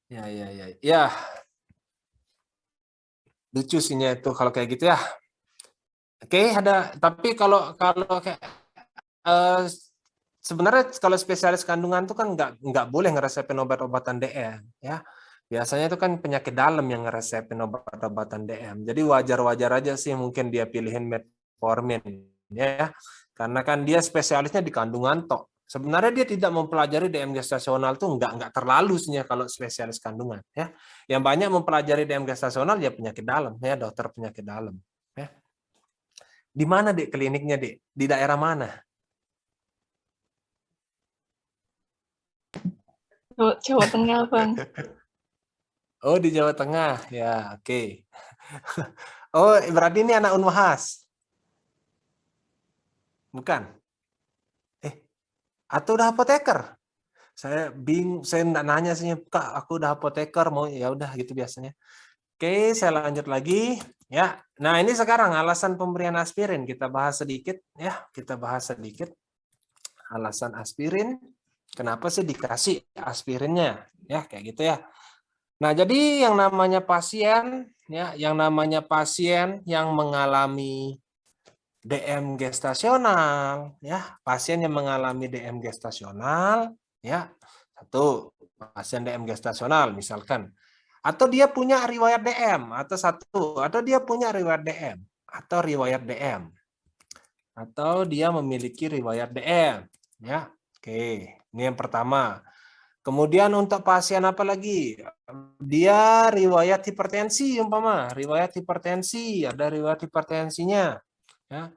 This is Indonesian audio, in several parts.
Ya. Ya, lucu sihnya itu kalau kayak gitu ya. Oke, tapi kalau kayak sebenarnya kalau spesialis kandungan itu kan nggak boleh ngeresepin obat-obatan DM ya. Biasanya itu kan penyakit dalam yang ngeresepin obat-obatan DM. Jadi wajar-wajar aja sih mungkin dia pilihin metformin ya. Karena kan dia spesialisnya di kandungan toh. Sebenarnya dia tidak mempelajari DM gestasional tuh nggak terlalu sih kalau spesialis kandungan ya. Yang banyak mempelajari DM gestasional ya penyakit dalam ya, dokter penyakit dalam ya. Di mana Dek kliniknya Dek? Di daerah mana? Jawa Tengah, Bang. Oh, di Jawa Tengah. Ya, oke. Oh, berarti ini anak Unwahas. Bukan? Atau udah apoteker? Saya bingung, saya enggak nanya sih, Kak, aku udah apoteker, mau ya udah gitu biasanya. Oke, saya lanjut lagi ya. Nah, ini sekarang alasan pemberian aspirin kita bahas sedikit ya, kita bahas sedikit. Alasan aspirin, kenapa sih dikasih aspirinnya? Ya, kayak gitu ya. Nah, jadi yang namanya pasien yang mengalami DM gestasional ya, pasien yang mengalami DM gestasional ya. Satu, pasien DM gestasional misalkan, atau dia punya riwayat DM atau dia punya riwayat DM atau dia memiliki riwayat DM ya. Oke, ini yang pertama. Kemudian untuk pasien apa lagi? Dia riwayat hipertensi umpama, ada riwayat hipertensinya ya.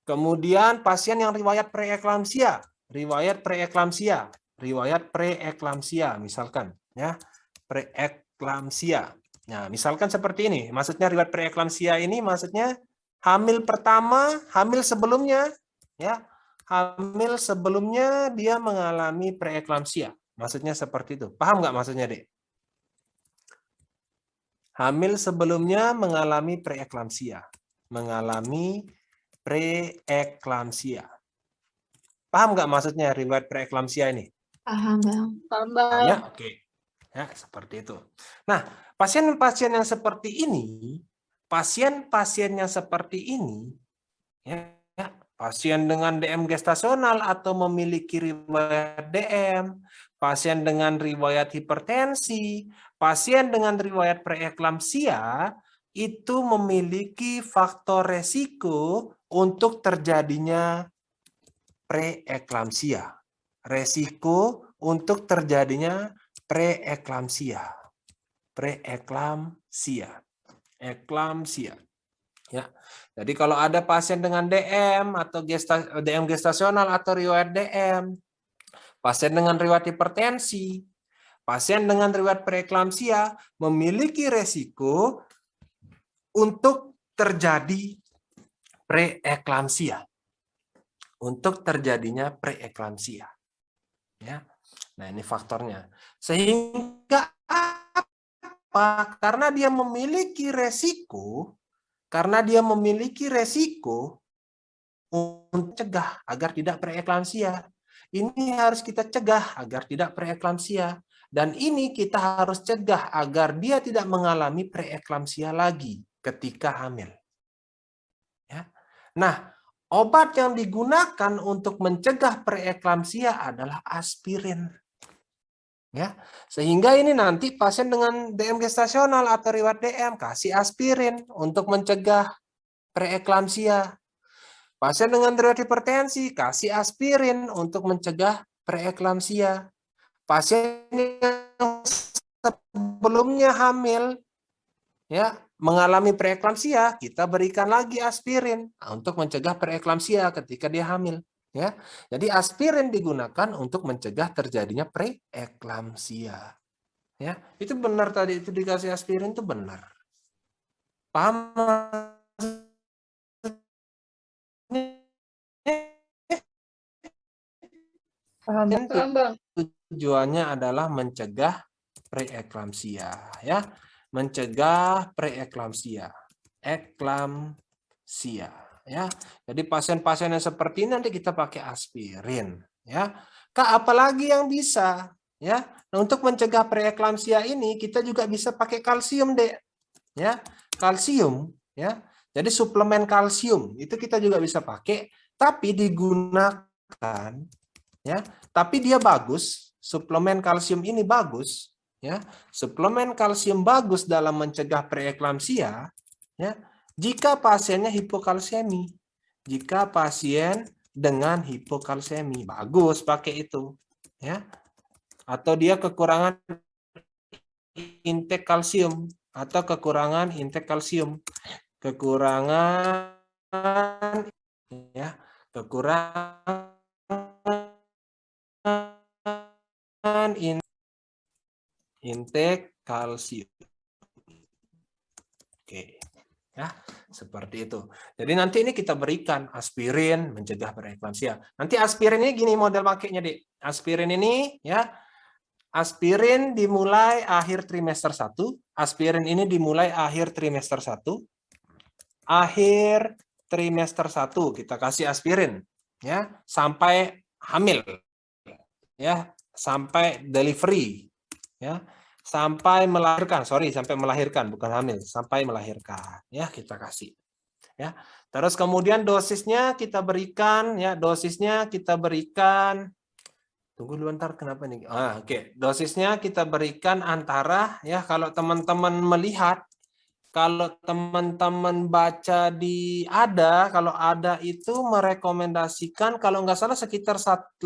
Kemudian pasien yang riwayat preeklamsia misalkan ya, preeklamsia. Nah, misalkan seperti ini, maksudnya riwayat preeklamsia ini maksudnya hamil pertama, hamil sebelumnya ya, hamil sebelumnya dia mengalami preeklamsia. Maksudnya seperti itu. Paham nggak maksudnya, Dek? Hamil sebelumnya mengalami preeklamsia. Paham nggak maksudnya riwayat preeklamsia ini? Paham, Bang. Paham ya? Oke. Ya, seperti itu. Nah, pasien-pasien yang seperti ini, ya, pasien dengan DM gestasional atau memiliki riwayat DM, pasien dengan riwayat hipertensi, pasien dengan riwayat preeklamsia, itu memiliki faktor resiko untuk terjadinya preeklamsia. Resiko untuk terjadinya preeklamsia. Eklamsia. Ya. Jadi kalau ada pasien dengan DM atau DM gestasional atau riwayat DM, pasien dengan riwayat hipertensi, pasien dengan riwayat preeklamsia memiliki resiko untuk terjadi preeklamsia. Untuk terjadinya preeklamsia. Ya. Nah, ini faktornya. Sehingga apa? Karena dia memiliki resiko untuk mencegah agar tidak preeklamsia. Ini harus kita cegah agar tidak preeklamsia. Dan ini kita harus cegah agar dia tidak mengalami preeklamsia lagi ketika hamil. Ya. Nah, obat yang digunakan untuk mencegah preeklamsia adalah aspirin. Ya, sehingga ini nanti pasien dengan DM gestasional atau riwayat DM kasih aspirin untuk mencegah preeklamsia. Pasien dengan riwayat hipertensi kasih aspirin untuk mencegah preeklamsia. Pasien yang sebelumnya hamil ya mengalami preeklamsia, kita berikan lagi aspirin untuk mencegah preeklamsia ketika dia hamil. Ya, jadi aspirin digunakan untuk mencegah terjadinya preeklamsia. Ya, itu benar tadi itu dikasih aspirin itu benar. Paham? Paham, Bang. Tujuannya adalah mencegah preeklamsia, ya, mencegah preeklamsia, eklamsia, ya. Jadi pasien-pasien yang seperti ini nanti kita pakai aspirin, ya. Kak, apalagi yang bisa? ya. Nah, untuk mencegah preeklamsia ini kita juga bisa pakai kalsium, Dek. Ya, kalsium, ya. Jadi suplemen kalsium itu kita juga bisa pakai, tapi digunakan, ya. Tapi dia bagus, suplemen kalsium ini bagus, ya. Suplemen kalsium bagus dalam mencegah preeklamsia, ya. Jika pasiennya hipokalsemi. Jika pasien dengan hipokalsemi, bagus pakai itu, ya. Atau dia kekurangan intake kalsium atau kekurangan intake kalsium, kekurangan, ya, kekurangan intake kalsium. Oke. Ya, seperti itu. Jadi nanti ini kita berikan aspirin mencegah preeklamsia. Nanti aspirin ini gini model pakainya, Dik. Aspirin ini, ya, aspirin dimulai akhir trimester 1, aspirin ini dimulai akhir trimester 1, akhir trimester 1 kita kasih aspirin, ya, sampai hamil, ya, sampai delivery, ya, sampai melahirkan, sampai melahirkan, bukan hamil, sampai melahirkan, ya, kita kasih. Ya. Terus kemudian dosisnya kita berikan, ya, dosisnya kita berikan, tunggu dulu ntar kenapa nih? Oke. Dosisnya kita berikan antara, ya, kalau teman-teman melihat, kalau teman-teman baca kalau ada itu merekomendasikan kalau nggak salah sekitar 81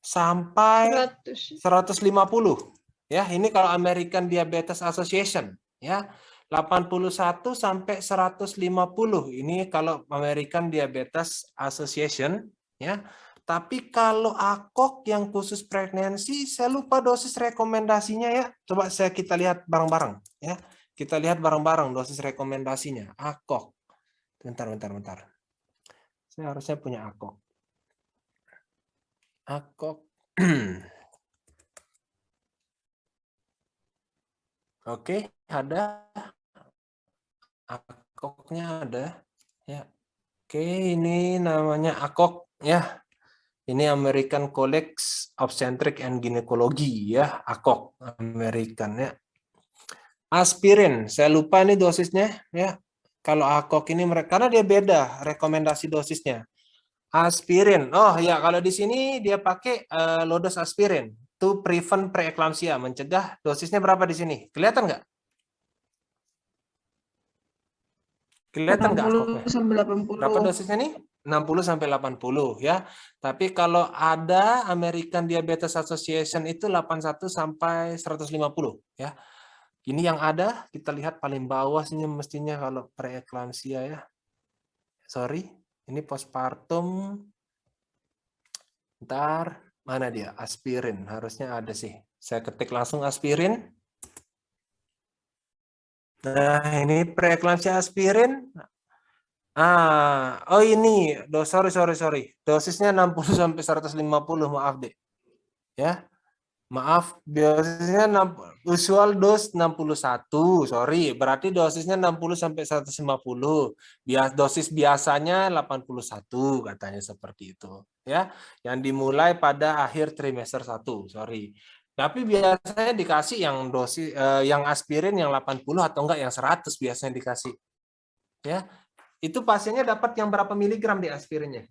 sampai 150. Ya, ini kalau American Diabetes Association, ya. 81 sampai 150. Ini kalau American Diabetes Association, ya. Tapi kalau AKOK yang khusus pregnancy, saya lupa dosis rekomendasinya, ya. Coba kita lihat bareng-bareng, ya. Kita lihat bareng-bareng dosis rekomendasinya. AKOK. Bentar. Saya harusnya punya AKOK. AKOK. Oke, ada. AKOK-nya ada. Ya. Oke, ini namanya AKOK, ya. Ini American College Obstetrics and Gynecology, ya, AKOK American, ya. Aspirin, saya lupa ini dosisnya, ya. Kalau AKOK ini mereka karena dia beda rekomendasi dosisnya. Aspirin. Oh ya, kalau di sini dia pakai low dose aspirin to prevent preeclampsia, mencegah. Dosisnya berapa di sini? Kelihatan nggak? Kelihatan nggak AKOK-nya? 80 sampai 80. Berapa dosisnya nih? 60 sampai 80, ya. Tapi kalau ada American Diabetes Association itu 81 sampai 150, ya. Ini yang ada, kita lihat paling bawah sini mestinya kalau preeklamsia, ya. Sorry, ini postpartum. Ntar, mana dia? Aspirin, harusnya ada sih. Saya ketik langsung aspirin. Nah, ini preeklamsia aspirin. Oh ini, sorry. Dosisnya 60 sampai 150, maaf deh. Ya. Maaf, dosisnya usual dos 61, sorry. Berarti dosisnya 60 sampai 150. Dosis biasanya 81 katanya seperti itu, ya. Yang dimulai pada akhir trimester 1, sorry. Tapi biasanya dikasih yang dosis yang aspirin yang 80 atau enggak yang 100 biasanya dikasih. Ya. Itu pasiennya dapat yang berapa miligram di aspirinnya?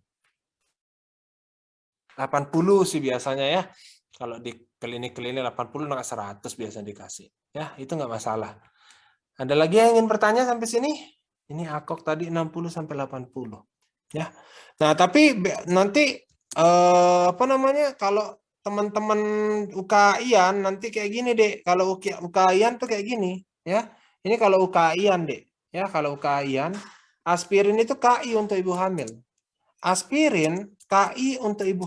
80 sih biasanya, ya. Kalau di klinik-klinik 80 enggak 100 biasanya dikasih. Ya, itu enggak masalah. Ada lagi yang ingin bertanya sampai sini? Ini AKOK tadi 60 sampai 80. Ya. Nah, tapi nanti apa namanya? Kalau teman-teman UKI-an nanti kayak gini, Dek. Kalau UKI-an tuh kayak gini, ya. Ini kalau UKI-an, Dek. Ya, kalau UKI-an aspirin itu KI untuk ibu hamil. Aspirin KI untuk ibu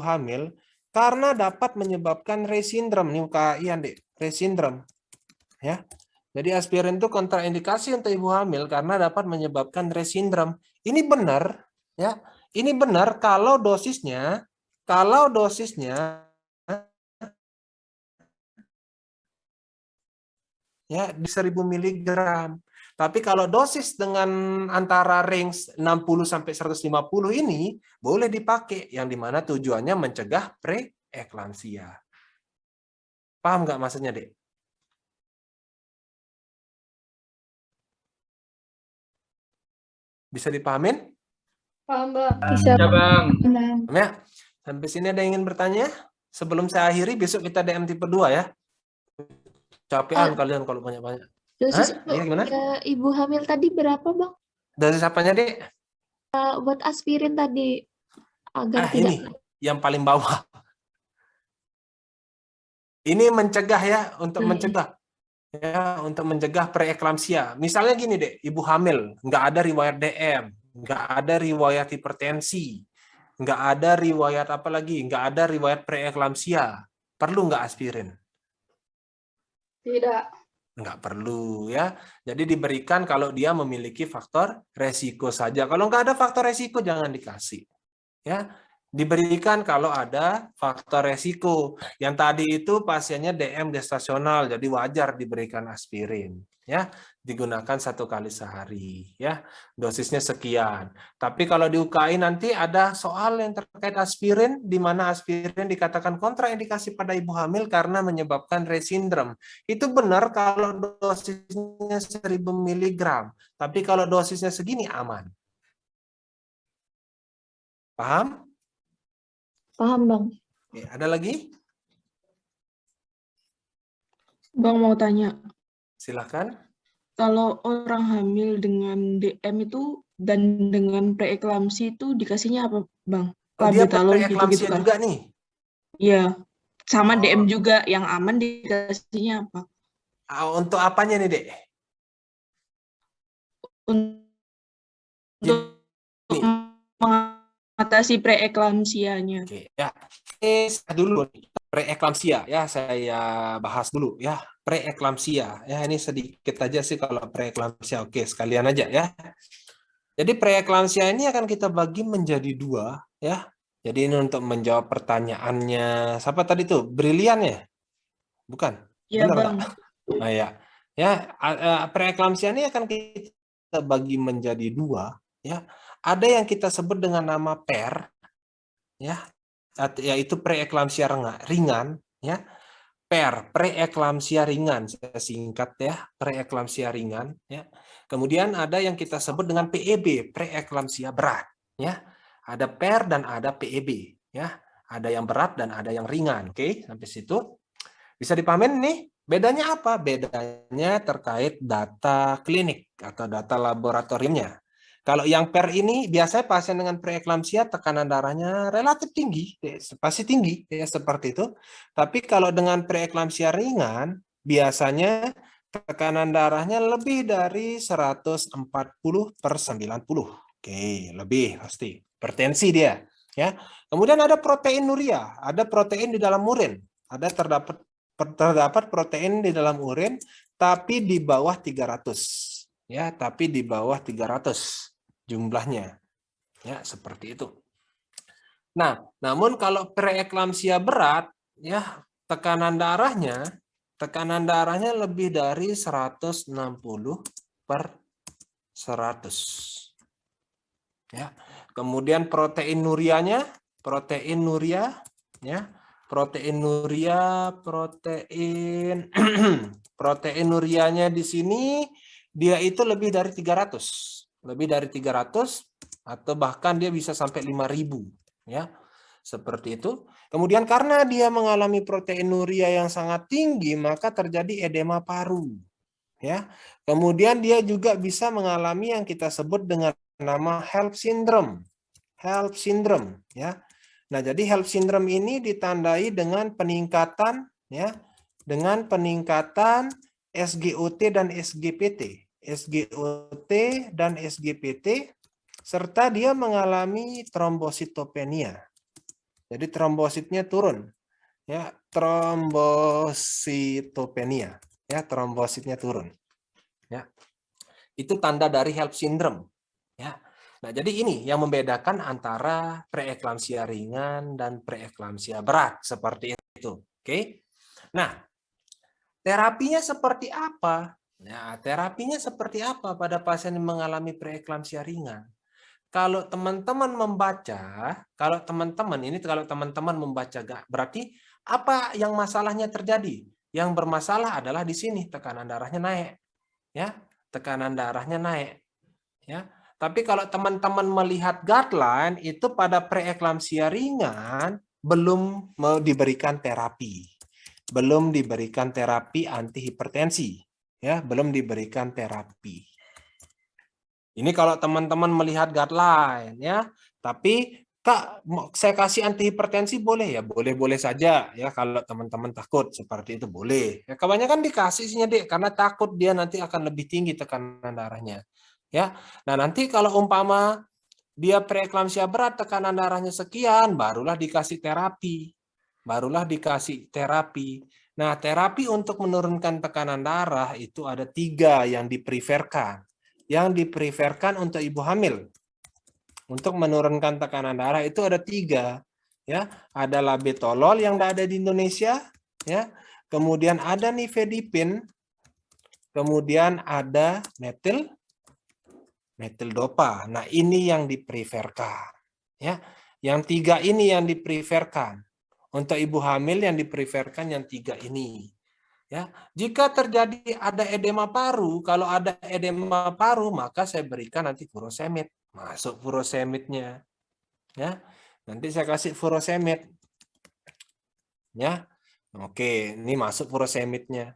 hamil, karena dapat menyebabkan Rey syndrome. Ini UKI-an, Dek. Rey syndrome. Ya. Jadi aspirin itu kontraindikasi untuk ibu hamil karena dapat menyebabkan Rey syndrome. Ini benar, ya. Ini benar kalau dosisnya ya di 1000 mg. Tapi kalau dosis dengan antara range 60 sampai 150 ini boleh dipakai, yang dimana tujuannya mencegah preeklamsia. Paham nggak maksudnya, Dek? Bisa dipahamin? Paham, Bang. Bisa, Bang. Ya, sampai sini ada yang ingin bertanya? Sebelum saya akhiri, besok kita DM tipe 2 ya. Capean kalian kalau banyak-banyak. Dosis Hah? Iya, gimana? ibu hamil tadi berapa, Bang? Dosis apanya, Dek? Buat aspirin tadi agar tidak. Ini yang paling bawah. Ini mencegah ya, untuk mencegah. Ya, untuk mencegah preeklamsia. Misalnya gini, Dek, ibu hamil, nggak ada riwayat DM, nggak ada riwayat hipertensi, nggak ada riwayat apa lagi, nggak ada riwayat preeklamsia. Perlu nggak aspirin? Tidak. Nggak perlu ya. Jadi diberikan kalau dia memiliki faktor resiko saja. Kalau nggak ada faktor resiko jangan dikasih. Ya, diberikan kalau ada faktor resiko. Yang tadi itu pasiennya DM gestasional, jadi wajar diberikan aspirin. Ya, digunakan 1 kali sehari. Ya, dosisnya sekian. Tapi kalau di UKI nanti ada soal yang terkait aspirin, di mana aspirin dikatakan kontraindikasi pada ibu hamil karena menyebabkan Rett syndrome. Itu benar kalau dosisnya 1000 mg. Tapi kalau dosisnya segini aman. Paham? Paham, Bang. Oke, ada lagi? Bang mau tanya, Silakan. kalau orang hamil dengan DM itu dan dengan preeklamsi itu dikasihnya apa, Bang? Oh, dia Labetalol preeklamsia gitu-gitu juga nih. Iya, sama DM Oh. juga yang aman dikasihnya apa? Untuk apanya nih, Dek? Untuk mengatasi preeklamsianya. Oke, ya. Dulu preeklamsia ya, saya bahas dulu ya. Preeklamsia ya, ini sedikit aja sih kalau preeklamsia. Oke, sekalian aja ya. Jadi preeklamsia ini akan kita bagi menjadi 2 ya. Jadi ini untuk menjawab pertanyaannya siapa tadi tuh? Brilian ya? Bukan? Iya, Benar Bang. nggak? Nah, ya. Ya, preeklamsia ini akan kita bagi menjadi 2 ya. Ada yang kita sebut dengan nama PER ya, yaitu preeklamsia ringan ya. PER, preeklamsia ringan, saya singkat ya, preeklamsia ringan ya. Kemudian ada yang kita sebut dengan PEB, preeklamsia berat ya. Ada PER dan ada PEB ya. Ada yang berat dan ada yang ringan. Oke, sampai situ. Bisa dipahamin nih? Bedanya apa? Bedanya terkait data klinik atau data laboratoriumnya. Kalau yang PER ini biasanya pasien dengan preeklamsia tekanan darahnya relatif tinggi, pasti tinggi ya seperti itu. Tapi kalau dengan preeklamsia ringan biasanya tekanan darahnya lebih dari 140/90. Oke, lebih pasti. Hipertensi dia ya. Kemudian ada proteinuria, ada protein di dalam urin, ada terdapat protein di dalam urin tapi di bawah 300 ya, tapi di bawah 300 jumlahnya ya, seperti itu. Nah, namun kalau preeklamsia berat ya, tekanan darahnya lebih dari 160/100 ya. Kemudian proteinuria ya, proteinurianya di sini dia itu lebih dari 300 atau bahkan dia bisa sampai 5.000 ya, seperti itu. Kemudian karena dia mengalami proteinuria yang sangat tinggi maka terjadi edema paru ya. Kemudian dia juga bisa mengalami yang kita sebut dengan nama HELLP syndrome ya. Nah, jadi HELLP syndrome ini ditandai dengan peningkatan ya, dengan peningkatan SGOT dan SGPT. SGOT dan SGPT serta dia mengalami trombositopenia. Jadi trombositnya turun. Ya, trombositopenia. Ya, trombositnya turun. Ya. Itu tanda dari HELLP syndrome. Ya. Nah, jadi ini yang membedakan antara preeklamsia ringan dan preeklamsia berat seperti itu. Oke. Nah, terapinya seperti apa? Nah, terapinya seperti apa pada pasien yang mengalami preeklamsia ringan? Kalau teman-teman membaca, kalau teman-teman membaca, berarti apa yang masalahnya terjadi? Yang bermasalah adalah di sini tekanan darahnya naik, ya, tekanan darahnya naik, ya. Tapi kalau teman-teman melihat guideline itu pada preeklamsia ringan belum mau diberikan terapi, antihipertensi, ya, belum diberikan terapi. Ini kalau teman-teman melihat guideline, ya. Tapi Kak, saya kasih antihipertensi boleh ya? Boleh-boleh saja ya, kalau teman-teman takut seperti itu boleh. Ya, kebanyakan dikasihnya Dek karena takut dia nanti akan lebih tinggi tekanan darahnya. Ya. Nah, nanti kalau umpama dia preeklamsia berat, tekanan darahnya sekian, barulah dikasih terapi. Nah, terapi untuk menurunkan tekanan darah itu ada 3 yang dipreferkan. Yang dipreferkan untuk ibu hamil untuk menurunkan tekanan darah itu ada 3, ya. Ada labetalol yang ada di Indonesia, ya. Kemudian ada nifedipin, kemudian ada metildopa. Nah, ini yang dipreferkan, ya. Yang 3 ini yang dipreferkan. Untuk ibu hamil yang dipreferkan yang 3 ini. Ya, jika terjadi ada edema paru, kalau ada edema paru, maka saya berikan nanti furosemid. Masuk furosemidnya. Ya, nanti saya kasih furosemid. Ya, oke, ini masuk furosemidnya.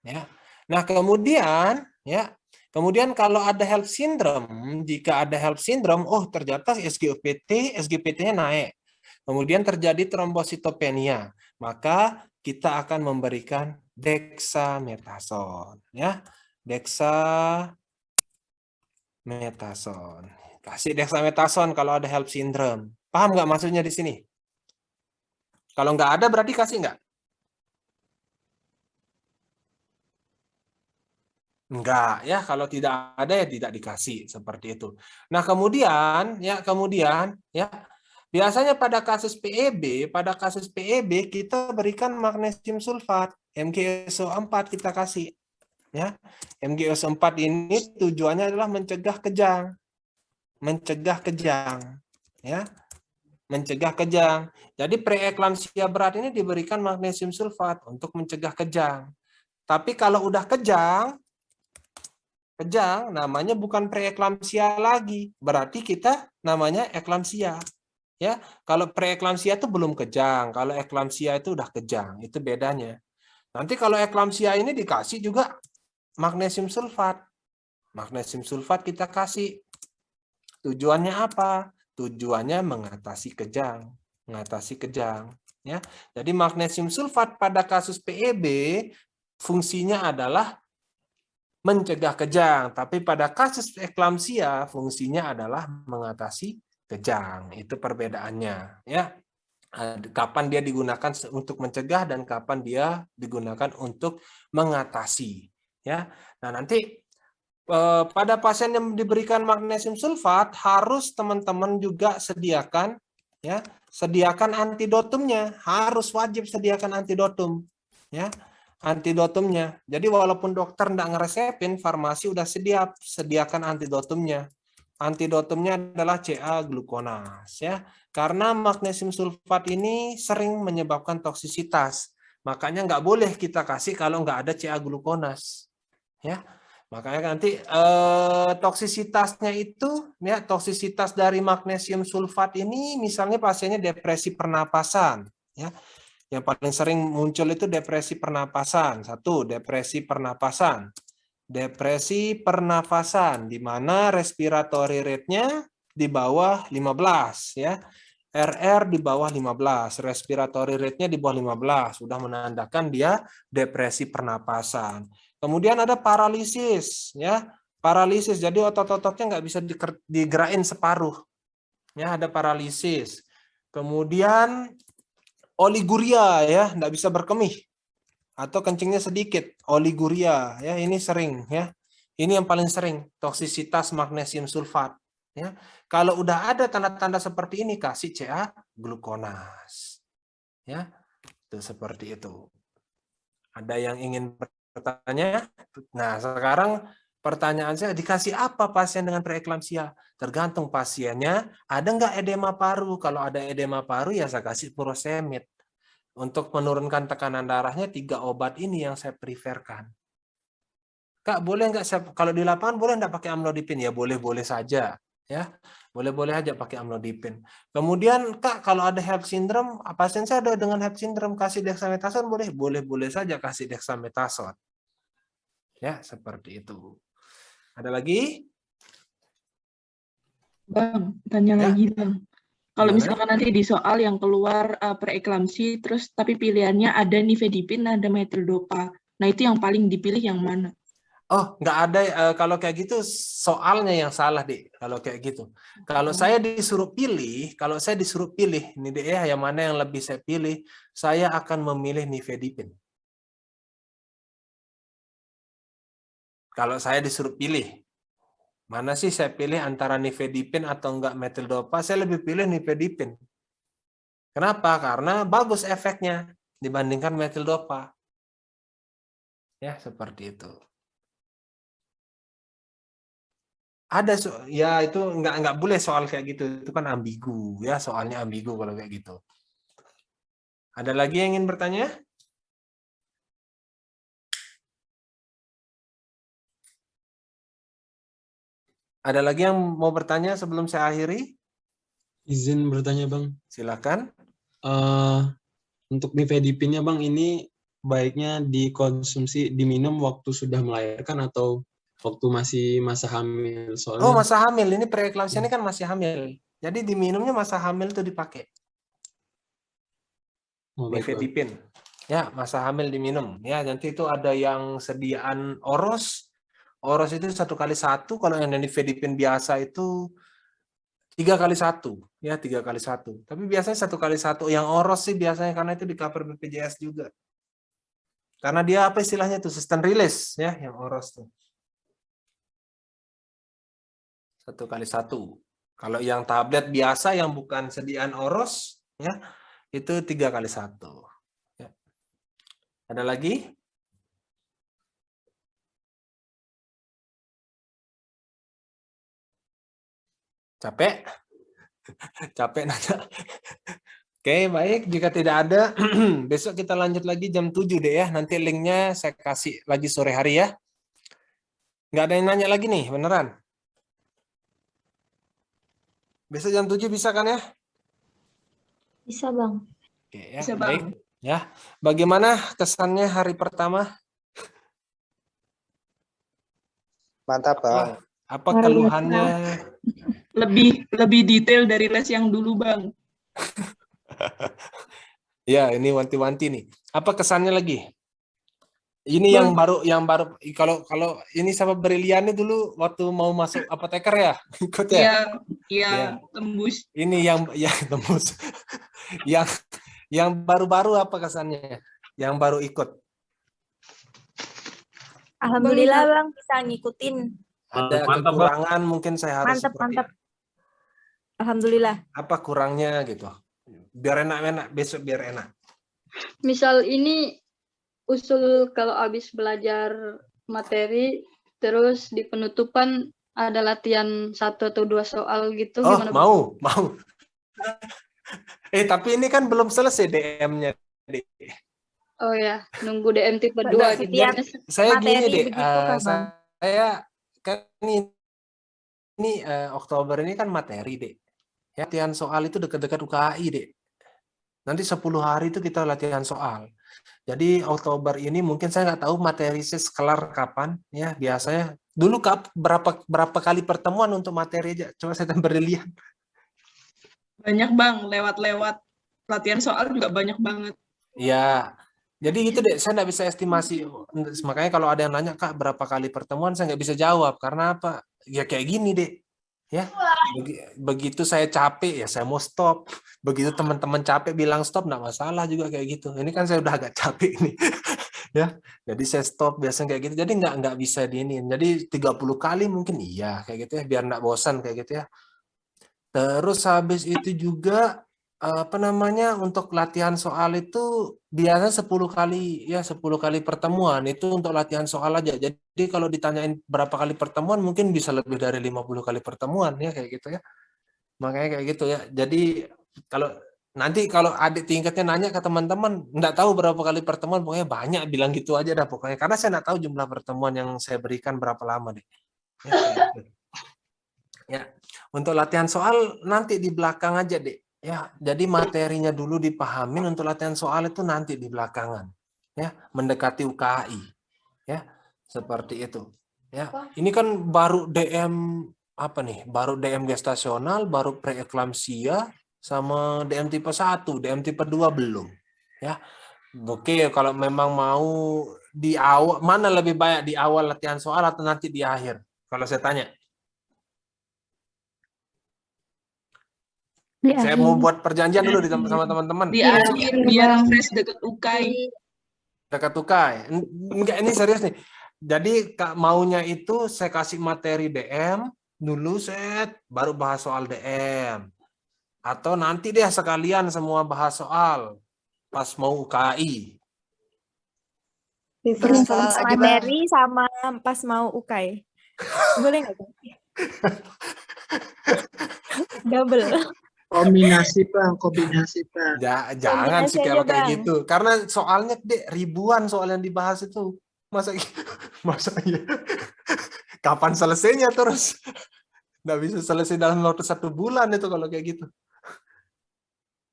Ya, nah kemudian, ya, kemudian kalau ada HELLP syndrome, jika ada HELLP syndrome, oh ternyata SGPT-nya naik. Kemudian terjadi trombositopenia, maka kita akan memberikan dexamethasone, ya. Dexamethasone. Kasih dexamethasone kalau ada HELLP syndrome. Paham nggak maksudnya di sini? Kalau nggak ada berarti kasih nggak? Enggak, ya. Kalau tidak ada ya tidak dikasih seperti itu. Nah, kemudian ya biasanya pada kasus PEB kita berikan magnesium sulfat, MgSO4 kita kasih. Ya. MgSO4 ini tujuannya adalah mencegah kejang. Ya. Mencegah kejang. Jadi preeklamsia berat ini diberikan magnesium sulfat untuk mencegah kejang. Tapi kalau udah kejang namanya bukan preeklamsia lagi, berarti kita namanya eklamsia. Ya, kalau preeklamsia itu belum kejang, kalau eklamsia itu udah kejang, itu bedanya. Nanti kalau eklamsia ini dikasih juga magnesium sulfat. Magnesium sulfat kita kasih. Tujuannya apa? Tujuannya mengatasi kejang, ya. Jadi magnesium sulfat pada kasus PEB fungsinya adalah mencegah kejang, tapi pada kasus eklamsia fungsinya adalah mengatasi kejang. Itu perbedaannya, ya. Kapan dia digunakan untuk mencegah dan kapan dia digunakan untuk mengatasi, ya. Nah, nanti pada pasien yang diberikan magnesium sulfat harus teman-teman juga sediakan, ya, sediakan antidotumnya, harus wajib sediakan antidotum, ya. Antidotumnya. Jadi walaupun dokter tidak ngeresepin, farmasi udah sediakan antidotumnya. Antidotumnya adalah CA glukonas, ya. Karena magnesium sulfat ini sering menyebabkan toksisitas. Makanya nggak boleh kita kasih kalau nggak ada CA glukonas, ya. Makanya nanti toksisitasnya itu, ya, toksisitas dari magnesium sulfat ini misalnya pasiennya depresi pernapasan, ya. Yang paling sering muncul itu depresi pernapasan. 1, depresi pernapasan. Depresi pernapasan di mana respiratory rate-nya di bawah 15, ya. RR di bawah 15, respiratory rate-nya di bawah 15, sudah menandakan dia depresi pernapasan. Kemudian ada paralisis, ya. Paralisis, jadi otot-ototnya nggak bisa digerakin separuh. Ya, ada paralisis. Kemudian oliguria, ya, nggak bisa berkemih atau kencingnya sedikit, oliguria, ya, ini sering, ya. Ini yang paling sering, toksisitas magnesium sulfat, ya. Kalau udah ada tanda-tanda seperti ini, kasih CA glukonas, ya. Itu seperti itu. Ada yang ingin Pertanyaannya, nah sekarang pertanyaan saya, dikasih apa pasien dengan preeklamsia? Tergantung pasiennya, ada nggak edema paru? Kalau ada edema paru ya saya kasih furosemid. Untuk menurunkan tekanan darahnya 3 obat ini yang saya preferkan. Kak, boleh nggak saya, kalau di lapangan boleh nggak pakai amlodipin? Ya boleh-boleh saja. Ya, boleh-boleh aja pakai amlodipin. Kemudian Kak, kalau ada HELLP syndrome, pasien saya ada dengan HELLP syndrome, kasih dexamethasone boleh? Boleh-boleh saja kasih dexamethasone. Ya, seperti itu. Ada lagi? Bang, tanya Ya. lagi Bang. Kalau Gimana? misalkan nanti di soal yang keluar preeklamsi, terus tapi pilihannya ada nifedipin, ada metildopa. Nah itu yang paling dipilih yang mana? Oh, nggak ada. Kalau kayak gitu soalnya yang salah, Dek. Kalau kayak gitu. Kalau saya disuruh pilih, ini Dek ya, yang mana yang lebih saya pilih, saya akan memilih nifedipin. Kalau saya disuruh pilih, mana sih saya pilih antara nifedipin atau enggak metildopa, saya lebih pilih nifedipin. Kenapa? Karena bagus efeknya dibandingkan metildopa. Ya, seperti itu. Ada ya itu nggak boleh soal kayak gitu, itu kan ambigu ya, soalnya ambigu kalau kayak gitu. Ada lagi yang ingin bertanya? Ada lagi yang mau bertanya sebelum saya akhiri? Izin bertanya Bang. Silakan. Untuk nifedipinnya Bang, ini baiknya dikonsumsi, diminum waktu sudah melahirkan atau waktu masih masa hamil? Soalnya Oh, masa hamil, ini preeklamsia ini kan masih hamil. Jadi diminumnya masa hamil itu dipakai. oh, baik, Bang. Nifedipin. Ya, masa hamil diminum. Ya, nanti itu ada yang sediaan oros. Oros itu 1x1, kalau yang nifedipin biasa itu 3x1. Ya, 3x1. Tapi biasanya 1x1. Yang oros sih biasanya karena itu di cover BPJS juga. Karena dia apa istilahnya itu sustain release ya, yang oros tuh. 1x1. Kalau yang tablet biasa yang bukan sediaan oros ya, itu 3x1. Ya. Ada lagi? Capek? Capek nanya. Oke, baik. Jika tidak ada, besok kita lanjut lagi jam 7 deh ya. Nanti linknya saya kasih lagi sore hari ya. Nggak ada yang nanya lagi nih, beneran? Besok jam 7 bisa kan ya? Bisa Bang. Oke, ya, Bisa, baik. Bang. Ya, bagaimana kesannya hari pertama? Mantap, Bang. Apa Luar biasa. keluhannya? Lebih detail dari les yang dulu Bang. Ya, ini wanti-wanti nih. Apa kesannya lagi? Ini Bang. yang baru kalau ini sama Briliani dulu waktu mau masuk apoteker ya, ikut ya. Iya, Iya. tembus. Ini yang tembus. yang baru-baru apa kesannya? Yang baru ikut. Alhamdulillah Bang bisa ngikutin. Ada Mantap, kekurangan mungkin saya harus Mantap. Alhamdulillah. apa kurangnya gitu. Biar enak besok biar enak. Misal ini usul kalau habis belajar materi, terus di penutupan ada latihan 1 atau 2 soal gitu, Oh, gimana? mau. Tapi ini kan belum selesai DM-nya. Oh ya, nunggu DM tipe 2 Enggak, gitu. setiap Saya gini materi deh, begitu kan, Bang? saya kan ini Oktober ini kan materi deh. Ya, latihan soal itu dekat-dekat UKAI deh. Nanti 10 hari itu kita latihan soal. Jadi Oktober ini mungkin saya nggak tahu materi saya kelar kapan ya. Biasanya dulu berapa kali pertemuan untuk materi aja. Coba saya lihat. Banyak Bang, lewat latihan soal juga banyak banget. Ya, jadi gitu deh. Saya nggak bisa estimasi. Makanya kalau ada yang nanya Kak berapa kali pertemuan, saya nggak bisa jawab. Karena apa? Ya kayak gini deh. Ya, begitu saya capek ya saya mau stop. Begitu teman-teman capek bilang stop, nggak masalah juga kayak gitu. Ini kan saya udah agak capek nih. Ya, jadi saya stop biasanya kayak gitu. Jadi nggak bisa diinin. Jadi 30 kali mungkin iya kayak gitu ya, biar nggak bosan kayak gitu ya. Terus habis itu juga apa namanya, untuk latihan soal itu biasanya 10 kali ya, 10 kali pertemuan itu untuk latihan soal aja. Jadi kalau ditanyain berapa kali pertemuan mungkin bisa lebih dari 50 kali pertemuan ya kayak gitu ya. Makanya kayak gitu ya. Jadi kalau nanti kalau adik tingkatnya nanya ke teman-teman, nggak tahu berapa kali pertemuan, pokoknya banyak, bilang gitu aja dah pokoknya. Karena saya nggak tahu jumlah pertemuan yang saya berikan berapa lama deh. Ya, kayak gitu. Ya, untuk latihan soal nanti di belakang aja deh. Ya, jadi materinya dulu dipahamin, untuk latihan soal itu nanti di belakangan. Ya, mendekati UKI. Ya, seperti itu. Ya, ini kan baru DM apa nih? Baru DM gestasional, baru preeklamsia sama DM tipe 1, DM tipe 2 belum. Ya. Oke, kalau memang mau di awal, mana lebih banyak di awal latihan soal atau nanti di akhir? Kalau saya tanya. Saya mau buat perjanjian dulu sama teman-teman. Di akhir biar refresh deket UKAI. Dekat UKAI. Enggak, ini serius nih. Jadi maunya itu saya kasih materi DM dulu set, baru bahas soal DM. Atau nanti deh sekalian semua bahas soal pas mau UKI. Materi sama pas mau UKAI. Boleh nggak, Bang? Double. Kombinasi Bang, kombinasi Bang. Jangan sih Kombinasi kalau aja, kayak Bang. gitu. Karena soalnya deh ribuan soal yang dibahas itu. Masa iya? Kapan selesainya terus? Nggak bisa selesai dalam waktu 1 bulan itu kalau kayak gitu.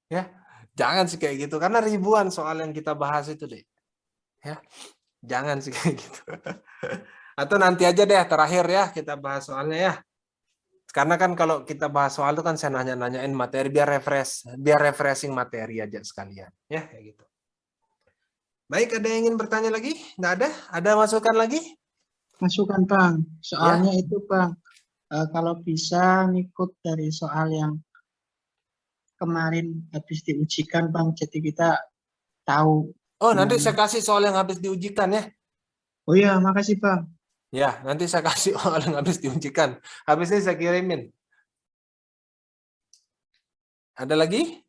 Ya, jangan sih kayak gitu. Karena ribuan soal yang kita bahas itu deh. Ya, jangan sih kayak gitu. Atau nanti aja deh terakhir ya kita bahas soalnya ya. Karena kan kalau kita bahas soal itu kan saya nanya-nanyain materi biar refreshing materi aja sekalian ya kayak gitu. Baik, ada yang ingin bertanya lagi? Nggak ada? Ada masukan lagi? Masukan Bang, soalnya itu Bang, kalau bisa ngikut dari soal yang kemarin habis diujikan Bang, jadi kita tahu. Oh, nanti saya kasih soal yang habis diujikan ya. Oh iya, makasih Bang. Ya, nanti saya kasih soal yang habis diujikan. Habis ini saya kirimin. Ada lagi?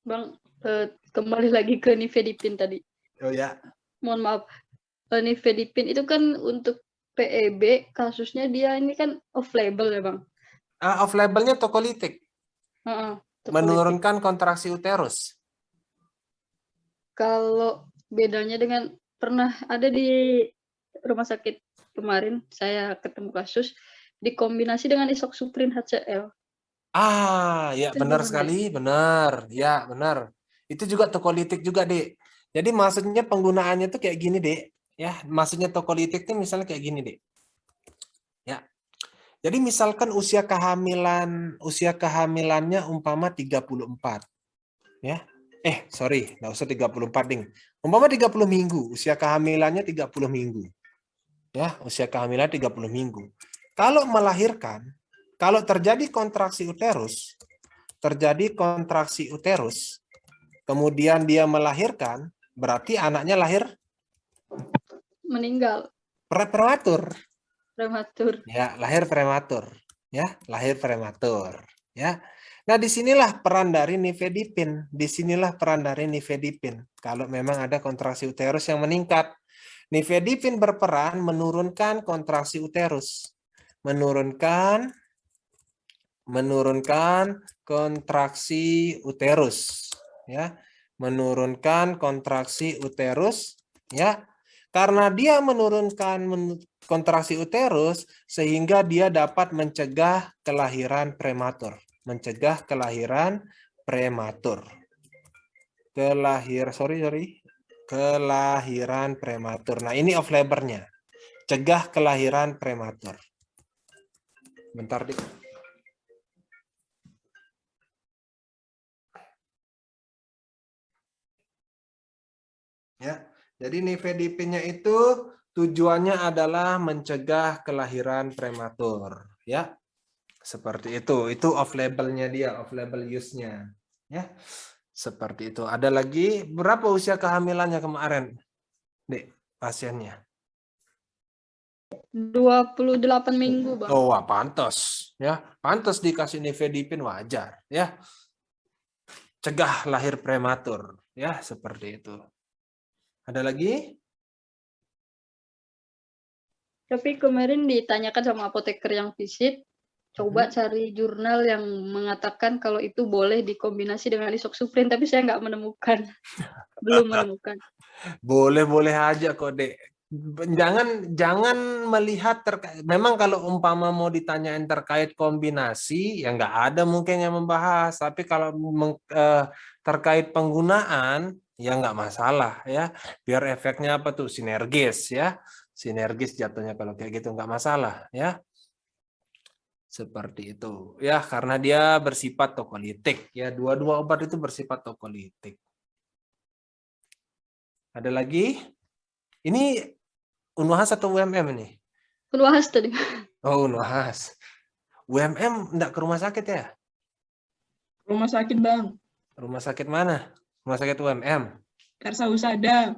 Bang, kembali lagi ke nifedipin tadi. Oh ya. Mohon maaf. Nifedipin itu kan untuk PEB, kasusnya dia ini kan off label ya Bang? Off labelnya tokolitik. Menurunkan kontraksi uterus. Kalau bedanya dengan pernah ada di rumah sakit kemarin, saya ketemu kasus dikombinasi dengan isoksuprin HCl. Ya benar sekali, benar. Ya, benar. Itu juga tokolitik juga, Dek. Jadi maksudnya penggunaannya tuh kayak gini, Dek. Ya, maksudnya tokolitik tuh misalnya kayak gini, Dek. Ya. Jadi misalkan usia kehamilannya umpama 34. Ya. Sorry, nggak usah 34, Ding. Umpama 30 minggu, usia kehamilannya 30 minggu. Ya, usia kehamilan 30 minggu. Kalau melahirkan, kalau terjadi kontraksi uterus, kemudian dia melahirkan, berarti anaknya lahir meninggal. Prematur. Ya, lahir prematur. Ya, lahir prematur. Ya. Nah, disinilah peran dari nifedipin. Kalau memang ada kontraksi uterus yang meningkat, nifedipin berperan menurunkan kontraksi uterus. Menurunkan kontraksi uterus, ya. Menurunkan kontraksi uterus, ya. Karena dia menurunkan kontraksi uterus, sehingga dia dapat mencegah kelahiran prematur. Kelahiran prematur. Nah, ini off labelnya. Cegah kelahiran prematur. Bentar, Dik. Ya, jadi nifedipinnya itu tujuannya adalah mencegah kelahiran prematur, ya. Seperti itu. Itu off labelnya dia, off label use-nya, ya. Seperti itu. Ada lagi, berapa usia kehamilannya kemarin, Dek, pasiennya? 28 minggu, Bang. Oh, wah, pantas ya. Pantas dikasih nifedipin, wajar ya. Cegah lahir prematur ya, seperti itu. Ada lagi? Tapi kemarin ditanyakan sama apoteker yang visit, coba cari jurnal yang mengatakan kalau itu boleh dikombinasi dengan lisoksuplin, tapi saya nggak menemukan. Belum menemukan. Boleh-boleh aja kok, Dek. Jangan melihat memang kalau umpama mau ditanyain terkait kombinasi ya nggak ada mungkin yang membahas, tapi kalau terkait penggunaan ya nggak masalah ya, biar efeknya apa tuh, sinergis ya, sinergis jatuhnya kalau kayak gitu nggak masalah ya, seperti itu ya, karena dia bersifat tokolitik ya, dua-dua obat itu bersifat tokolitik. Ada lagi? Ini Unwahas atau UMM ini? Unwahas tadi. Oh, Unwahas. UMM enggak ke rumah sakit ya? Rumah sakit, Bang. Rumah sakit mana? Rumah sakit UMM. Karsa Husada.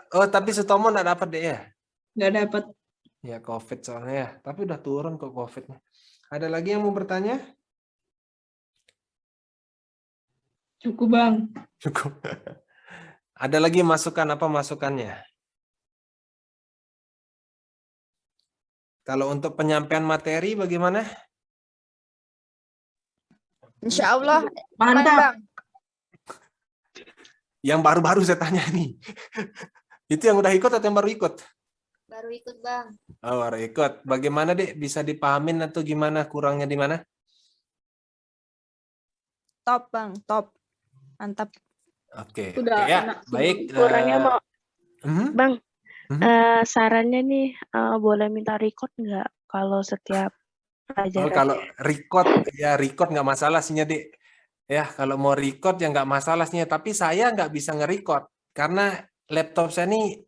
Kalau tapi Sutomo enggak dapat deh ya? Nggak dapat. Ya COVID soalnya ya. Tapi udah turun kok COVID-nya. Ada lagi yang mau bertanya? Cukup, Bang. Cukup. Ada lagi masukan, apa masukannya? Kalau untuk penyampaian materi bagaimana? Insya Allah. Mantap. Bang. Yang baru-baru saya tanya nih. Itu yang udah ikut atau yang baru ikut? Baru ikut, Bang. Oh, baru ikut. Bagaimana, Dek? Bisa dipahamin atau gimana? Kurangnya di mana? Top, Bang. Top. Mantap. Oke. Udah Ya, enak sih, baik. Kurangnya mau, Bang, sarannya nih boleh minta record nggak kalau setiap pelajaran? kalau record ya record nggak masalah sih, Dek. Ya, kalau mau record ya nggak masalah sih, tapi saya nggak bisa nge-record karena laptop saya ini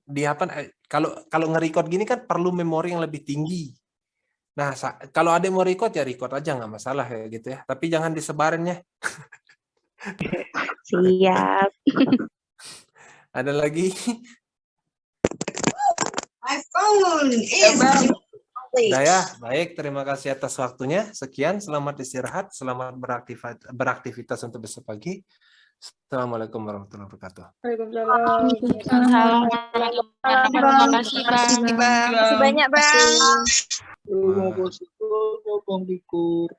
kalau nge-record gini kan perlu memori yang lebih tinggi. Nah, kalau ada yang mau record ya record aja, nggak masalah kayak gitu ya. Tapi jangan disebarin ya. Siap. Ada lagi? Udah ya, baik. Terima kasih atas waktunya. Sekian, selamat istirahat, selamat beraktivitas untuk besok pagi. Assalamualaikum warahmatullahi wabarakatuh. Waalaikumsalam. Terima kasih, Bang. Terima kasih banyak, Bang. Mau positif, mau likur.